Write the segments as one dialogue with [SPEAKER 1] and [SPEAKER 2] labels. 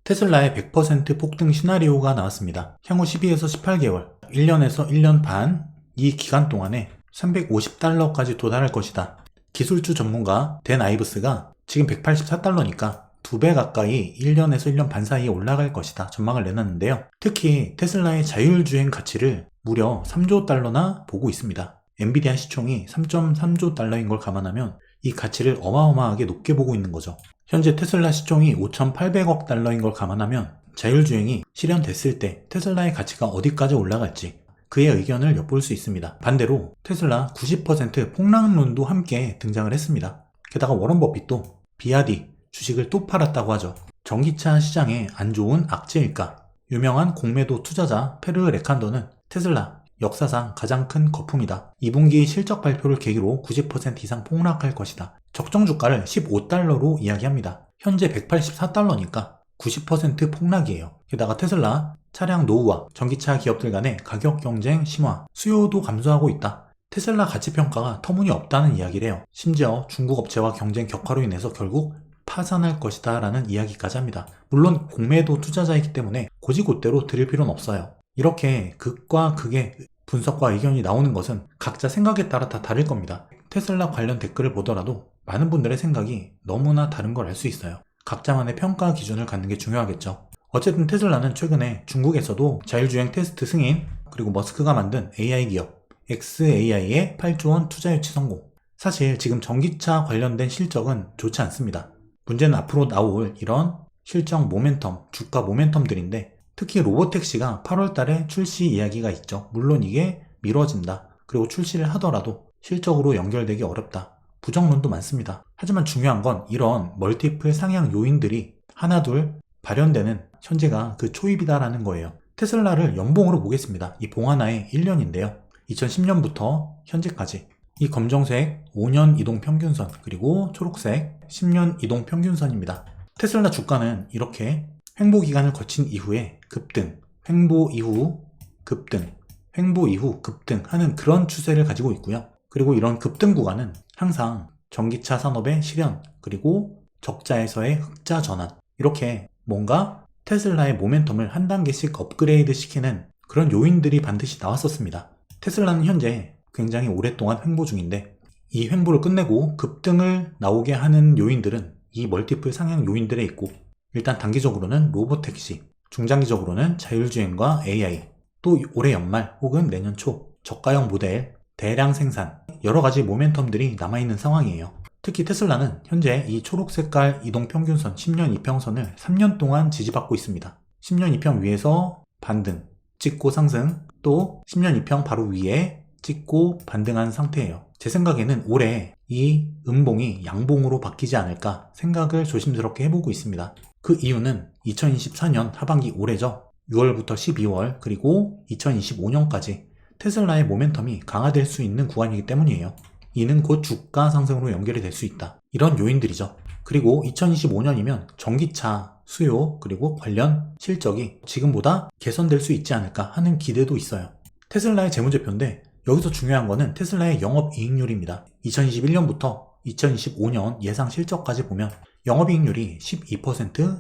[SPEAKER 1] 테슬라의 100% 폭등 시나리오가 나왔습니다. 향후 12에서 18개월, 1년에서 1년 반, 이 기간 동안에 350달러까지 도달할 것이다. 기술주 전문가 댄 아이브스가 지금 184달러니까 2배 가까이 1년에서 1년 반 사이에 올라갈 것이다 전망을 내놨는데요. 특히 테슬라의 자율주행 가치를 무려 3조 달러나 보고 있습니다. 엔비디아 시총이 3.3조 달러인 걸 감안하면 이 가치를 어마어마하게 높게 보고 있는 거죠. 현재 테슬라 시총이 5,800억 달러인 걸 감안하면 자율주행이 실현됐을 때 테슬라의 가치가 어디까지 올라갈지 그의 의견을 엿볼 수 있습니다. 반대로 테슬라 90% 폭락론도 함께 등장을 했습니다. 게다가 워런 버핏도 비아디 주식을 또 팔았다고 하죠. 전기차 시장에 안 좋은 악재일까? 유명한 공매도 투자자 페르 레칸더는 테슬라 역사상 가장 큰 거품이다. 2분기 실적 발표를 계기로 90% 이상 폭락할 것이다. 적정 주가를 15달러로 이야기합니다. 현재 184달러니까 90% 폭락이에요. 게다가 테슬라 차량 노후화, 전기차 기업들 간의 가격 경쟁 심화, 수요도 감소하고 있다. 테슬라 가치 평가가 터무니없다는 이야기를 해요. 심지어 중국 업체와 경쟁 격화로 인해서 결국 파산할 것이다 라는 이야기까지 합니다. 물론 공매도 투자자이기 때문에 곧이곧대로 들을 필요는 없어요. 이렇게 극과 극의 분석과 의견이 나오는 것은 각자 생각에 따라 다 다를 겁니다. 테슬라 관련 댓글을 보더라도 많은 분들의 생각이 너무나 다른 걸 알 수 있어요. 각자만의 평가 기준을 갖는 게 중요하겠죠. 어쨌든 테슬라는 최근에 중국에서도 자율주행 테스트 승인, 그리고 머스크가 만든 AI 기업 xAI의 8조 원 투자 유치 성공. 사실 지금 전기차 관련된 실적은 좋지 않습니다. 문제는 앞으로 나올 이런 실적 모멘텀, 주가 모멘텀들인데 특히 로보택시가 8월 달에 출시 이야기가 있죠. 물론 이게 미뤄진다. 그리고 출시를 하더라도 실적으로 연결되기 어렵다. 부정론도 많습니다. 하지만 중요한 건 이런 멀티플 상향 요인들이 하나둘 발현되는 현재가 그 초입이다라는 거예요. 테슬라를 연봉으로 보겠습니다. 이 봉 하나에 1년인데요. 2010년부터 현재까지 이 검정색 5년 이동 평균선 그리고 초록색 10년 이동 평균선입니다. 테슬라 주가는 이렇게 횡보 기간을 거친 이후에 급등, 횡보 이후 급등, 횡보 이후 급등 하는 그런 추세를 가지고 있고요. 그리고 이런 급등 구간은 항상 전기차 산업의 실현, 그리고 적자에서의 흑자 전환, 이렇게 뭔가 테슬라의 모멘텀을 한 단계씩 업그레이드 시키는 그런 요인들이 반드시 나왔었습니다. 테슬라는 현재 굉장히 오랫동안 횡보 중인데 이 횡보를 끝내고 급등을 나오게 하는 요인들은 이 멀티플 상향 요인들에 있고, 일단 단기적으로는 로보택시, 중장기적으로는 자율주행과 AI, 또 올해 연말 혹은 내년 초 저가형 모델 대량 생산, 여러 가지 모멘텀들이 남아있는 상황이에요. 특히 테슬라는 현재 이 초록 색깔 이동평균선 10년 이평선을 3년 동안 지지받고 있습니다. 10년 이평 위에서 반등, 찍고 상승, 또 10년 이평 바로 위에 찍고 반등한 상태예요. 제 생각에는 올해 이 음봉이 양봉으로 바뀌지 않을까 생각을 조심스럽게 해보고 있습니다. 그 이유는 2024년 하반기 올해죠. 6월부터 12월 그리고 2025년까지 테슬라의 모멘텀이 강화될 수 있는 구간이기 때문이에요. 이는 곧 주가 상승으로 연결이 될 수 있다. 이런 요인들이죠. 그리고 2025년이면 전기차 수요 그리고 관련 실적이 지금보다 개선될 수 있지 않을까 하는 기대도 있어요. 테슬라의 재무제표인데 여기서 중요한 거는 테슬라의 영업이익률입니다. 2021년부터 2025년 예상 실적까지 보면 영업이익률이 12%,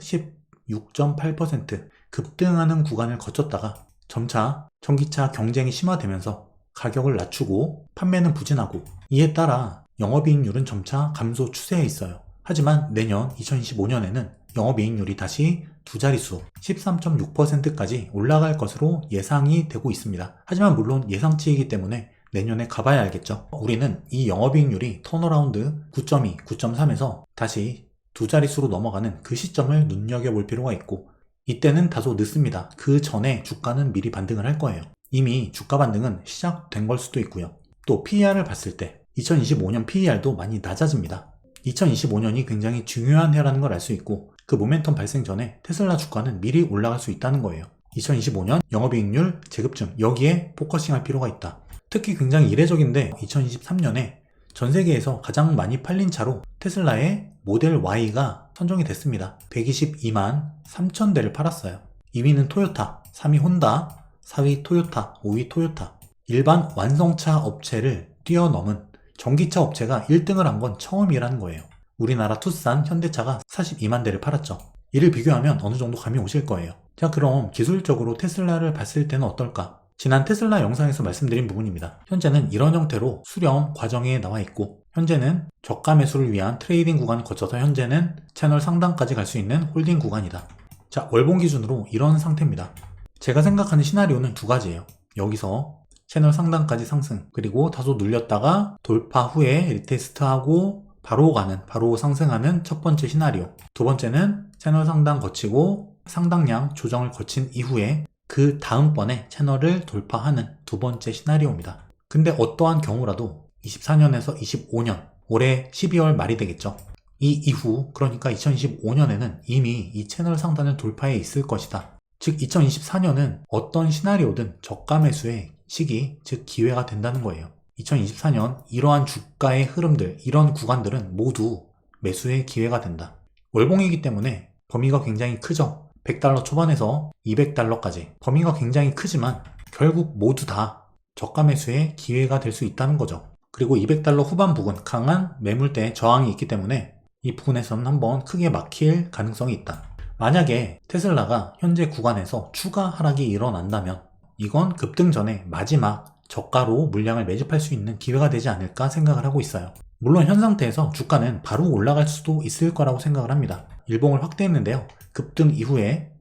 [SPEAKER 1] 16.8% 급등하는 구간을 거쳤다가 점차 전기차 경쟁이 심화되면서 가격을 낮추고 판매는 부진하고, 이에 따라 영업이익률은 점차 감소 추세에 있어요. 하지만 내년 2025년에는 영업이익률이 다시 두 자릿수 13.6%까지 올라갈 것으로 예상이 되고 있습니다. 하지만 물론 예상치이기 때문에 내년에 가봐야 알겠죠. 우리는 이 영업이익률이 턴어라운드 9.2, 9.3에서 다시 두 자릿수로 넘어가는 그 시점을 눈여겨볼 필요가 있고, 이때는 다소 늦습니다. 그 전에 주가는 미리 반등을 할 거예요. 이미 주가 반등은 시작된 걸 수도 있고요. 또 PER을 봤을 때 2025년 PER도 많이 낮아집니다. 2025년이 굉장히 중요한 해라는 걸 알 수 있고, 그 모멘텀 발생 전에 테슬라 주가는 미리 올라갈 수 있다는 거예요. 2025년 영업이익률 재급증, 여기에 포커싱할 필요가 있다. 특히 굉장히 이례적인데 2023년에 전 세계에서 가장 많이 팔린 차로 테슬라의 모델 Y가 선정이 됐습니다. 122만 3천 대를 팔았어요. 2위는 토요타, 3위 혼다, 4위 토요타, 5위 토요타. 일반 완성차 업체를 뛰어넘은 전기차 업체가 1등을 한 건 처음이라는 거예요. 우리나라 투싼 현대차가 42만 대를 팔았죠. 이를 비교하면 어느 정도 감이 오실 거예요. 자, 그럼 기술적으로 테슬라를 봤을 때는 어떨까? 지난 테슬라 영상에서 말씀드린 부분입니다. 현재는 이런 형태로 수렴 과정에 나와 있고, 현재는 저가 매수를 위한 트레이딩 구간을 거쳐서 현재는 채널 상단까지 갈 수 있는 홀딩 구간이다. 자, 월봉 기준으로 이런 상태입니다. 제가 생각하는 시나리오는 두 가지예요. 여기서 채널 상단까지 상승, 그리고 다소 눌렸다가 돌파 후에 리테스트하고 바로 상승하는 첫 번째 시나리오. 두 번째는 채널 상단 거치고 상당량 조정을 거친 이후에 그 다음번에 채널을 돌파하는 두 번째 시나리오입니다. 근데 어떠한 경우라도 24년에서 25년, 올해 12월 말이 되겠죠. 이 이후, 그러니까 2025년에는 이미 이 채널 상단을 돌파해 있을 것이다. 즉 2024년은 어떤 시나리오든 저가 매수의 시기, 즉 기회가 된다는 거예요. 2024년 이러한 주가의 흐름들, 이런 구간들은 모두 매수의 기회가 된다. 월봉이기 때문에 범위가 굉장히 크죠. 100달러 초반에서 200달러까지 범위가 굉장히 크지만 결국 모두 다 저가 매수의 기회가 될 수 있다는 거죠. 그리고 200달러 후반 부근 강한 매물대 저항이 있기 때문에 이 부분에서는 한번 크게 막힐 가능성이 있다. 만약에 테슬라가 현재 구간에서 추가 하락이 일어난다면 이건 급등 전에 마지막 저가로 물량을 매집할 수 있는 기회가 되지 않을까 생각을 하고 있어요. 물론 현 상태에서 주가는 바로 올라갈 수도 있을 거라고 생각을 합니다. 일봉을 확대했는데요. 급등 이후에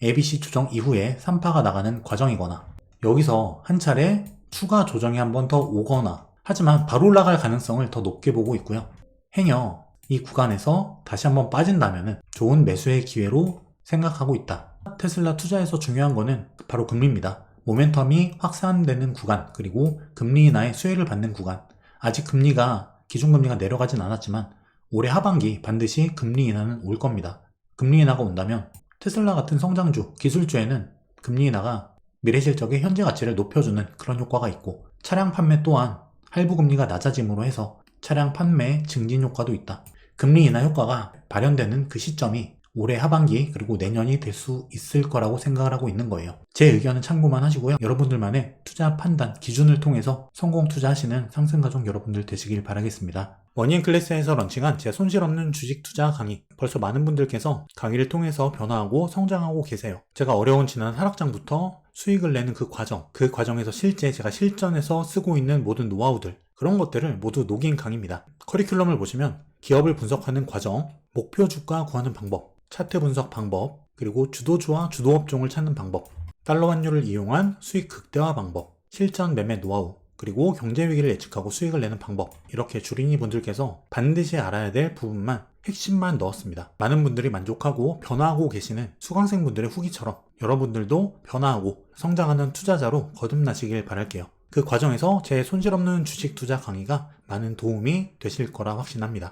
[SPEAKER 1] ABC 조정 이후에 3파가 나가는 과정이거나 여기서 한 차례 추가 조정이 한 번 더 오거나 하지만 바로 올라갈 가능성을 더 높게 보고 있고요. 행여 이 구간에서 다시 한번 빠진다면 좋은 매수의 기회로 생각하고 있다. 테슬라 투자에서 중요한 거는 바로 금리입니다. 모멘텀이 확산되는 구간, 그리고 금리 인하의 수혜를 받는 구간. 아직 기준금리가 내려가진 않았지만 올해 하반기 반드시 금리 인하는 올 겁니다. 금리 인하가 온다면 테슬라 같은 성장주, 기술주에는 금리 인하가 미래 실적의 현재 가치를 높여주는 그런 효과가 있고, 차량 판매 또한 할부 금리가 낮아짐으로 해서 차량 판매 증진 효과도 있다. 금리 인하 효과가 발현되는 그 시점이 올해 하반기 그리고 내년이 될 수 있을 거라고 생각을 하고 있는 거예요. 제 의견은 참고만 하시고요. 여러분들만의 투자 판단 기준을 통해서 성공 투자하시는 상승가족 여러분들 되시길 바라겠습니다. 머니앤클래스에서 런칭한 제 손실 없는 주식 투자 강의, 벌써 많은 분들께서 강의를 통해서 변화하고 성장하고 계세요. 제가 어려운 지난 하락장부터 수익을 내는 그 과정에서 실제 제가 실전에서 쓰고 있는 모든 노하우들, 그런 것들을 모두 녹인 강의입니다. 커리큘럼을 보시면 기업을 분석하는 과정, 목표 주가 구하는 방법, 차트 분석 방법, 그리고 주도주와 주도업종을 찾는 방법, 달러 환율을 이용한 수익 극대화 방법, 실전 매매 노하우, 그리고 경제위기를 예측하고 수익을 내는 방법, 이렇게 주린이 분들께서 반드시 알아야 될 부분만, 핵심만 넣었습니다. 많은 분들이 만족하고 변화하고 계시는 수강생분들의 후기처럼 여러분들도 변화하고 성장하는 투자자로 거듭나시길 바랄게요. 그 과정에서 제 손실 없는 주식 투자 강의가 많은 도움이 되실 거라 확신합니다.